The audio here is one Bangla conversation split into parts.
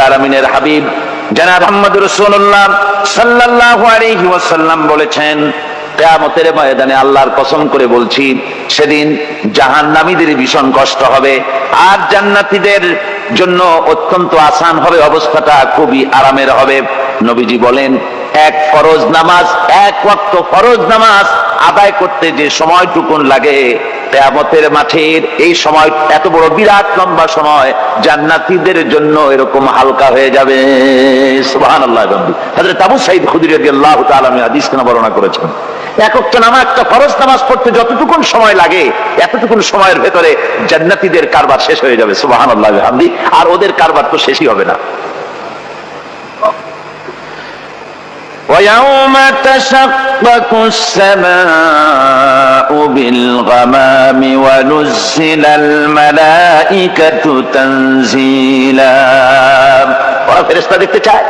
আলামিনের হাবিব জনাব মুহাম্মদুর রাসূলুল্লাহ সাল্লাল্লাহু আলাইহি ওয়াসাল্লাম বলেছেন, কিয়ামতের ময়দানে আল্লাহর কসম করে বলছি, সেদিন জাহান্নামীদের ভীষণ কষ্ট হবে আর জান্নাতীদের জন্য অত্যন্ত আসান হবে, অবস্থাটা খুবই আরামের হবে। নবীজি বলেন, এক ফরজ নামাজ, এক ওয়াক্ত ফরজ নামাজ আদায় করতে যে সময়টুকুন লাগে, কিয়ামতের মাঠের এই সময় এত বড় বিরাট লম্বা সময় জান্নাতীদের জন্য এরকম হালকা হয়ে যাবে। সুবহানাল্লাহ। হযরত আবু সাঈদ খুদরী রাদিয়াল্লাহু তাআলা হাদিস কেন বর্ণনা করেছেন, এক ওয়াক্ত নামাজ, একটা ফরজ নামাজ পড়তে যতটুকুন সময় লাগে এতটুকুন সময়ের ভেতরে জান্নাতীদের কারবার শেষ হয়ে যাবে। সুবহানাল্লাহ বিহামদি। আর ওদের কারবার তো শেষই হবে না। وَيَوْمَ تَشَقَّقُ السَّمَاءُ بِالْغَمَامِ وَنُزِّلَ الْمَلَائِكَةُ تَنزِيلًا। ওরা ফেরেশতা দেখতে চায়,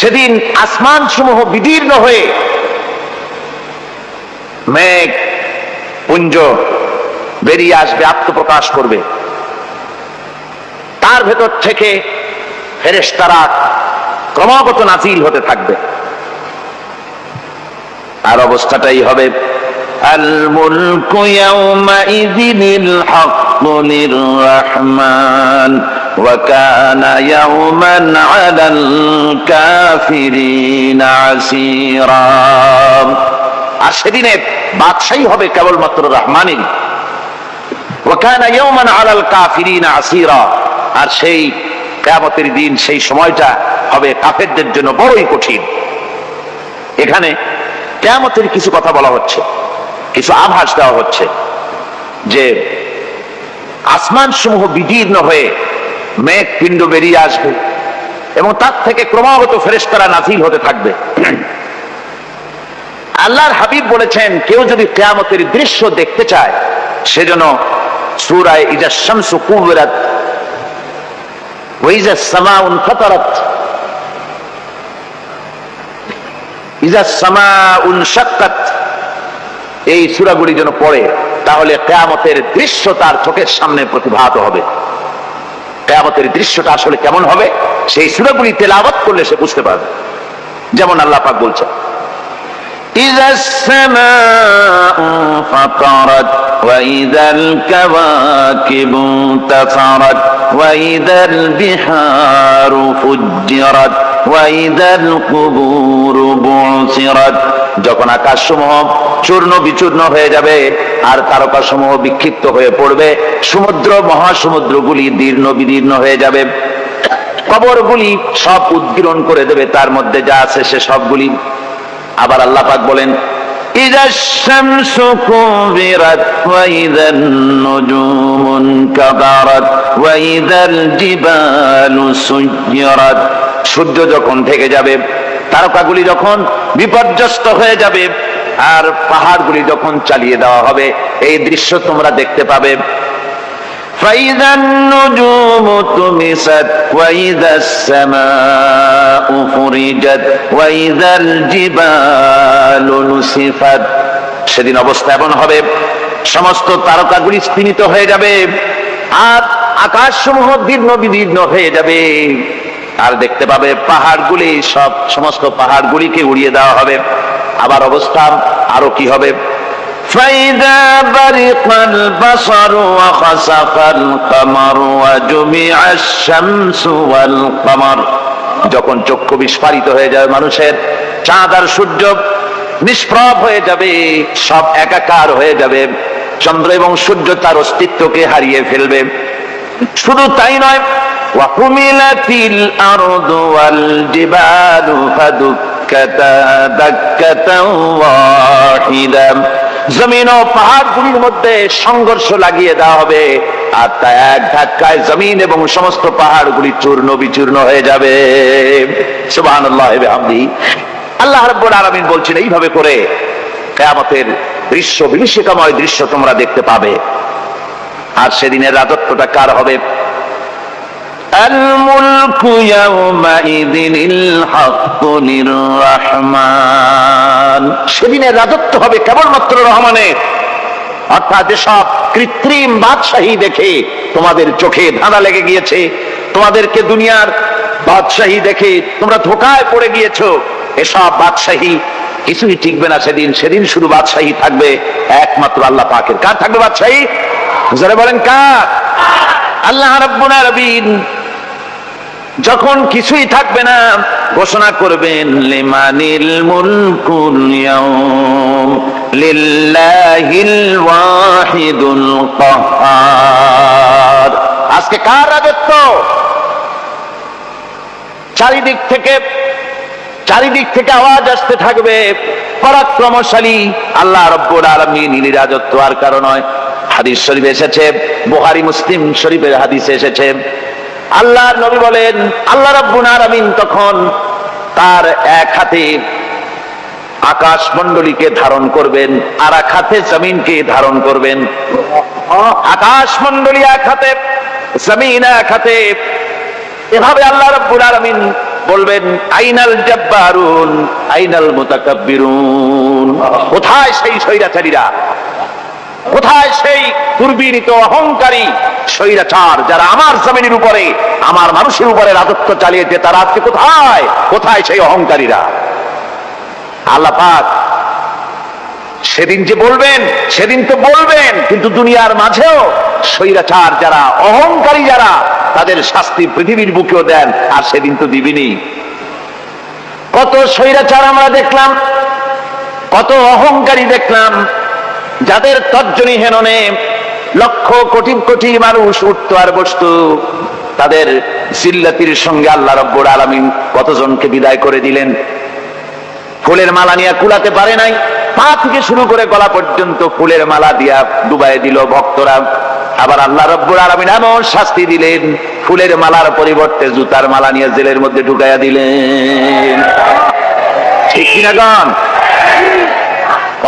সেদিন আসমান সমূহ বিদীর্ণ হয়ে মেঘ পুঞ্জ বেরিয়ে আসবে, আত্মপ্রকাশ করবে, তার ভেতর থেকে ফেরেশতারা ক্রমাগত নাজিল হতে থাকবে। আর অবস্থাটাই হবে, আল মুলকু ইয়াউমাইযিনিল হাক্কু লির-রাহমান ওয়া কানা ইয়াওমান আলাল কাফিরিনা আসীরা। আর সেদিনে বাদশাহী হবে কেবলমাত্র রহমানের। ওয়া কানা ইয়াওমান আলাল কাফিরিনা আসীরা। আর সেই কিয়ামতের দিন, সেই সময়টা হবে কাফেরদের জন্য বড়ই কঠিন। এখানে কিয়ামতের কিছু কথা বলা হচ্ছে, কিছু আভাস দেওয়া হচ্ছে যে আসমান সমূহ বিদীর্ণ হয়ে মেঘ পিণ্ড বেরিয়ে আসবে এবং তার থেকে ক্রমাগত ফেরেশতারা নাজিল হতে থাকবে। আল্লাহর হাবিব বলেছেন, কেউ যদি কিয়ামতের দৃশ্য দেখতে চায় সেজন্য সূরা ইযা শামসু কুবিরাত ওয়া ইযা সামাউ ফাতারাত ইযা সামাউ শাক্কাত, এই সূরাগুলি যেন পড়ে, তাহলে কিয়ামতের দৃশ্য তার চোখের সামনে প্রতিভাত হবে। কিয়ামতের দৃশ্যটা আসলে কেমন হবে সেই সূরাগুলি তেলাওয়াত করলে সে বুঝতে পারবে। যেমন আল্লাহ পাক বলছেন, ইযাস সামাউ ফাতারাত ওয়া ইযাল কাওয়াকিবু তাফারাত ওয়া ইযাল বিহারু ফুজ্জিরাত ওয়া ইযাল কুবুরু বুসিরাত। যখন আকাশসমূহ চূর্ণ বিচূর্ণ হয়ে যাবে আর তারকাসমূহ বিক্ষিপ্ত হয়ে পড়বে, সমুদ্র মহাসমুদ্রগুলি দীর্ণ বিদীর্ণ হয়ে যাবে, কবরগুলি সব উদ্গীরণ করে দেবে, তার মধ্যে যা আছে সে সবগুলি। আবার আল্লাহ পাক বলেন, ইযাশ শামসু কুবিরাত ওয়া ইযান নুজুমু কাদারাত ওয়া ইযাল জিবালু সুয়্যিরাত। সূর্য যখন ঢেকে যাবে, তারকাগুলি যখন বিপর্যস্ত হয়ে যাবে আর পাহাড়গুলি যখন চালিয়ে দেওয়া হবে, এই দৃশ্য তোমরা দেখতে পাবে। فَإِذَا النُّجُومُ طُمِسَتْ وَإِذَا السَّمَاءُ فُرِجَتْ وَإِذَا الْجِبَالُ نُسِفَتْ। সেদিন অবস্থা এমন হবে, সমস্ত তারকাগুলি স্তিমিত হয়ে যাবে আর আকাশসমূহ দীর্ণ বিদীর্ণ হয়ে যাবে। আর দেখতে পাবে পাহাড়গুলি, সমস্ত পাহাড়গুলিকে উড়িয়ে দেওয়া হবে। আবার অবস্থা আরো কি হবে, فَإِذَا بَرِقَ الْبَصَرُ وَخَسَفَ الْقَمَرُ وَجُمِعَ الشَّمْسُ وَالْقَمَرُ। যখন চক্ষু বিস্ফারিত হয়ে যাবে মানুষের, চাঁদ আর সূর্য নিষ্প্রভ হয়ে যাবে, সব একাকার হয়ে যাবে, চন্দ্র এবং সূর্য তার অস্তিত্বকে হারিয়ে ফেলবে। শুধু তাই নয়, وَحُمِلَتِ الْأَرْضُ وَالْجِبَالُ فَدُكَّتَا دَكَّةً وَاحِدَةً। জমিন ও পাহাড়গুলির মধ্যে সংঘর্ষ লাগিয়ে দেওয়া হবে আর তা এক ধাক্কায় জমিন এবং সমস্ত পাহাড়গুলি চূর্ণ বিচূর্ণ হয়ে যাবে। সুবহানাল্লাহ ওয়া বিহামদিহি। আল্লাহ রাব্বুল আলামিন বলছেন, এইভাবে করে কিয়ামতের দৃশ্য, বিভীষিকাময় দৃশ্য তোমরা দেখতে পাবে। আর সেদিনের রাজত্বটা কার হবে? আল মুলকু ইয়াউমাইযিনিল হাক্কু লির-রাহমান। সেদিনের রাজত্ব হবে কেবলমাত্র রহমানের। অর্থাৎ যেসব কৃত্রিম বাদশাহী দেখে তোমাদের চোখে ধাঁধা লেগে গিয়েছে, তোমাদেরকে দুনিয়ার বাদশাহী দেখে তোমরা ধোঁকায় পড়ে গিয়েছো। এসব বাদশাহী কিছুই টিকবে না সেদিন। সেদিন শুধু বাদশাহী থাকবে একমাত্র আল্লাহ পাকের। কার থাকবে বাদশাহী? যারা বলেন কার? আল্লাহ রাব্বুল আলামিন যখন কিছুই থাকবে না ঘোষণা করবেন লিমানিল মুলকুল ইয়াউম লিল্লাহিল ওয়াহিদুল কাহ্হার। আজকে কার রাজত্ব? চারিদিক থেকে আওয়াজ আসতে থাকবে পরাক্রমশালী আল্লাহ রাব্বুল আলামিনের রাজত্ব। আর কারণ নয়, হাদিস শরীফে এসেছে, বুখারী মুসলিম শরীফের হাদিসে এসেছে, আল্লাহর নবী বলেন আল্লাহ রাব্বুল আলামিন তখন তার এক হাতে আকাশ মণ্ডলীকে ধারণ করবেন, আর এক হাতে জমিনকে ধারণ করবেন। আকাশ মণ্ডলী এক হাতে, জমিন এক হাতে। এভাবে আল্লাহ রাব্বুল আলামিন বলবেন আইনাল জাব্বারুন আইনাল মুতাকাব্বিরুন। কোথায় সেই স্বৈরাচারীরা? কোথায় সেই দুর্বিনীত অহংকারী স্বৈরাচার যারা আমার জমিনের উপরে, আমার মানুষের উপরে রাজত্ব চালিয়েছে? তারা আজকে কোথায়? কোথায় সেই অহংকারীরা? আল্লাহ পাক সেদিন যে বলবেন, সেদিন তো বলবেন, কিন্তু দুনিয়ার মাঝেও স্বৈরাচার যারা, অহংকারী যারা, তাদের শাস্তি পৃথিবীর বুকেও দেন, আর সেদিন তো দিবেনি। কত স্বৈরাচার আমরা দেখলাম, কত অহংকারী দেখলাম, যাদের তর্জনী হেননে লক্ষ কোটি কোটি মানুষ উঠতো আর বসতো। তাদের জিল্লাতির সঙ্গে আল্লাহ রাব্বুল আলামিন কতজনকে বিদায় করে দিলেন। ফুলের মালা নিয়ে কুলাতে পারে নাই, পা থেকে শুরু করে গলা পর্যন্ত ফুলের মালা দিয়া ডুবাই দিল ভক্তরা। আবার আল্লাহ রাব্বুল আলামিন এমন শাস্তি দিলেন, ফুলের মালার পরিবর্তে জুতার মালা নিয়ে জেলের মধ্যে ঢুকাইয়া দিলেন। ঠিক কিনা গান?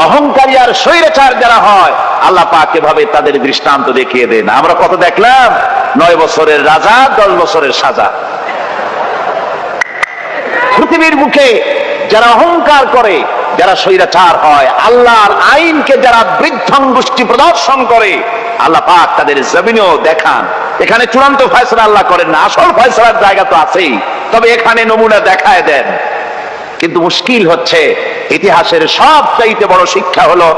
অহংকারী আর স্বৈরাচার যারা হয়, আল্লাহ পাক এভাবে তাদের দৃষ্টান্ত দেখিয়ে দেন। আমরা কত দেখলাম, 9 বছরের রাজা 10 বছরের সাজা। পৃথিবীর বুকে যারা অহংকার করে, যারা স্বৈরাচার হয়, আল্লাহর আইনকে যারা বৃদ্ধাঙ্গুষ্টি প্রদর্শন করে, আল্লাহ পাক তাদের জমিনেও দেখান। এখানে চূড়ান্ত ফয়সালা আল্লাহ করেন না, আসল ফয়সালার জায়গা তো আছেই, তবে এখানে নমুনা দেখায় দেন। কিন্তু মুশকিল হচ্ছে, ইতিহাসের সবচাইতে বড় শিক্ষা হলো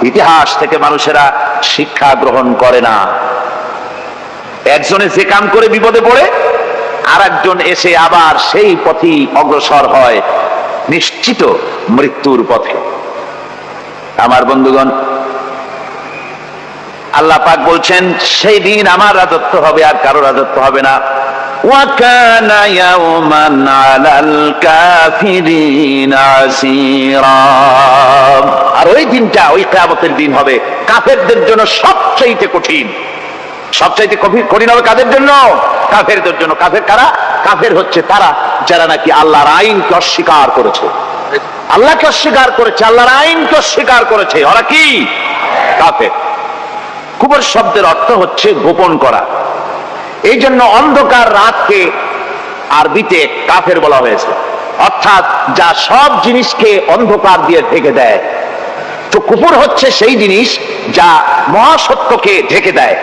ইতিহাস থেকে মানুষেরা শিক্ষা গ্রহণ করে না। একজনে যে কাম করে বিপদে পড়ে, আর একজন এসে আবার সেই পথেই অগ্রসর হয়, নিশ্চিত মৃত্যুর পথে। আমার বন্ধুগণ, আল্লাহ পাক বলছেন সেই দিন আমার রাজত্ব হবে, আর কারো রাজত্ব হবে না। وَكَانَ يَوْمًا عَلَى الْكَافِرِينَ عَسِيرًا। আর ওই দিনটা, ওই কিয়ামতের দিন হবে কাফেরদের জন্য সবচাইতে কঠিন। সবচাইতে কঠিন হবে কাদের জন্য? কাফেরদের জন্য। কাফের কারা? কাফের হচ্ছে তারা যারা নাকি আল্লাহর আইনকে অস্বীকার করেছে, আল্লাহকে অস্বীকার করেছে, আল্লাহর আইনকে অস্বীকার করেছে। ওরা কি? কাফের। কুফর শব্দের অর্থ হচ্ছে গোপন করা। এই জন্য অন্ধকার রাতকে আরবিতে কাফের বলা হয়েছে, অর্থাৎ যা সব জিনিসকে অন্ধকার দিয়ে ঢেকে দেয়। তো কুফর হচ্ছে সেই জিনিস যা মহাসত্যকে ঢেকে দেয়।